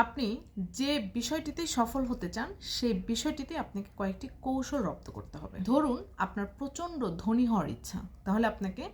আপনি যে বিষয়টিতেই সফল হতে চান সেই বিষয়টিতে আপনাকে কয়েকটি কৌশল রপ্ত করতে হবে। ধরুন আপনার প্রচণ্ড ধনী হওয়ার ইচ্ছা, তাহলে আপনাকে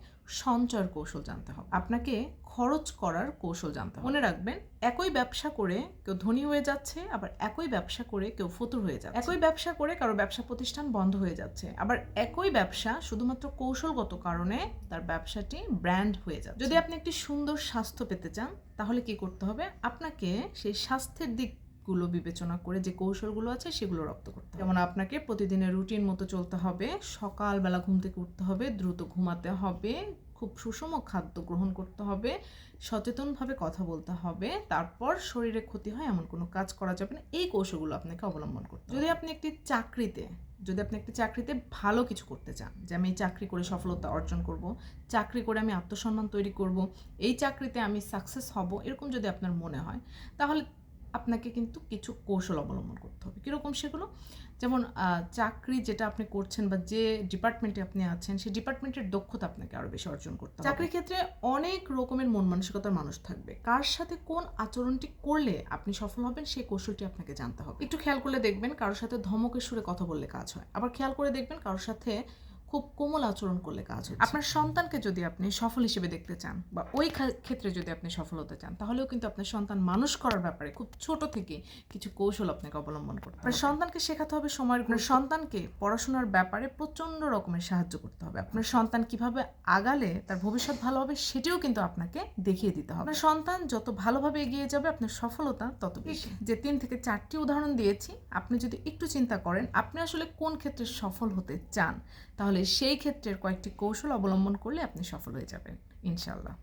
সঞ্চয়ের কৌশল জানতে হবে, আপনাকে খরচ করার কৌশল জানতে হবে। মনে রাখবেন, একই ব্যবসা করে কেউ ধনী হয়ে যাচ্ছে, আবার একই ব্যবসা করে কেউ ফতুর হয়ে যাচ্ছে। একই ব্যবসা করে কারো ব্যবসা প্রতিষ্ঠান বন্ধ হয়ে যাচ্ছে, আবার একই ব্যবসা শুধুমাত্র কৌশলগত কারণে তার ব্যবসাটি ব্র্যান্ড হয়ে যাচ্ছে। যদি আপনি একটি সুন্দর স্বাস্থ্য পেতে চান, তাহলে কি করতে হবে? আপনাকে সেই স্বাস্থ্যের দিকগুলো বিবেচনা করে যে কৌশলগুলো আছে সেগুলো রপ্ত করতে হবে। যেমন আপনাকে প্রতিদিনের রুটিন মতো চলতে হবে, সকালবেলা ঘুম থেকে উঠতে হবে, দ্রুত ঘুমাতে হবে, খুব সুষম খাদ্য গ্রহণ করতে হবে, সচেতনভাবে কথা বলতে হবে, তারপর শরীরে ক্ষতি হয় এমন কোনো কাজ করা যাবে না। এই কৌশলগুলো আপনাকে অবলম্বন করতে হবে। যদি আপনি একটি চাকরিতে ভালো কিছু করতে চান, যে আমি এই চাকরি করে সফলতা অর্জন করব, চাকরি করে আমি আত্মসম্মান তৈরি করব, এই চাকরিতে আমি সাকসেস হব, এরকম যদি আপনার মনে হয়, তাহলে আপনাকে কিন্তু কিছু কৌশল অবলম্বন করতে হবে। কীরকম সেগুলো? যেমন চাকরি যেটা আপনি করছেন বা যে ডিপার্টমেন্টে আপনি আছেন, সেই ডিপার্টমেন্টের দক্ষতা আপনাকে আরও বেশি অর্জন করতে হবে। চাকরির ক্ষেত্রে অনেক রকমের মন মানসিকতার মানুষ থাকবে। কার সাথে কোন আচরণটি করলে আপনি সফল হবেন সেই কৌশলটি আপনাকে জানতে হবে। একটু খেয়াল করলে দেখবেন, কারোর সাথে ধমকের সুরে কথা বললে কাজ হয়, আবার খেয়াল করে দেখবেন কারোর সাথে খুব কোমল আচরণ করলে কাজ হচ্ছে। আপনার সন্তানকে যদি আপনি সফল হিসেবে দেখতে চান বা ওই ক্ষেত্রে যদি আপনি সফল হতে চান, তাহলেও কিন্তু আপনার সন্তান মানুষ করার ব্যাপারে খুব ছোট থেকে কিছু কৌশল আপনাকে অবলম্বন করতে হবে। আপনার সন্তানকে শেখাতে হবে সময়ের, আপনার সন্তানকে পড়াশোনার ব্যাপারে প্রচণ্ড রকমের সাহায্য করতে হবে। আপনার সন্তান কিভাবে আগালে তার ভবিষ্যৎ ভালো হবে সেটিও কিন্তু আপনাকে দেখিয়ে দিতে হবে। আপনার সন্তান যত ভালোভাবে এগিয়ে যাবে, আপনার সফলতা তত বেশি। যে 3 থেকে 4টি উদাহরণ দিয়েছি, আপনি যদি একটু চিন্তা করেন আপনি আসলে কোন ক্ষেত্রে সফল হতে চান, তাহলে সেই ক্ষেত্রের কয়েকটি কৌশল অবলম্বন করলে আপনি সফল হয়ে যাবেন ইনশাআল্লাহ।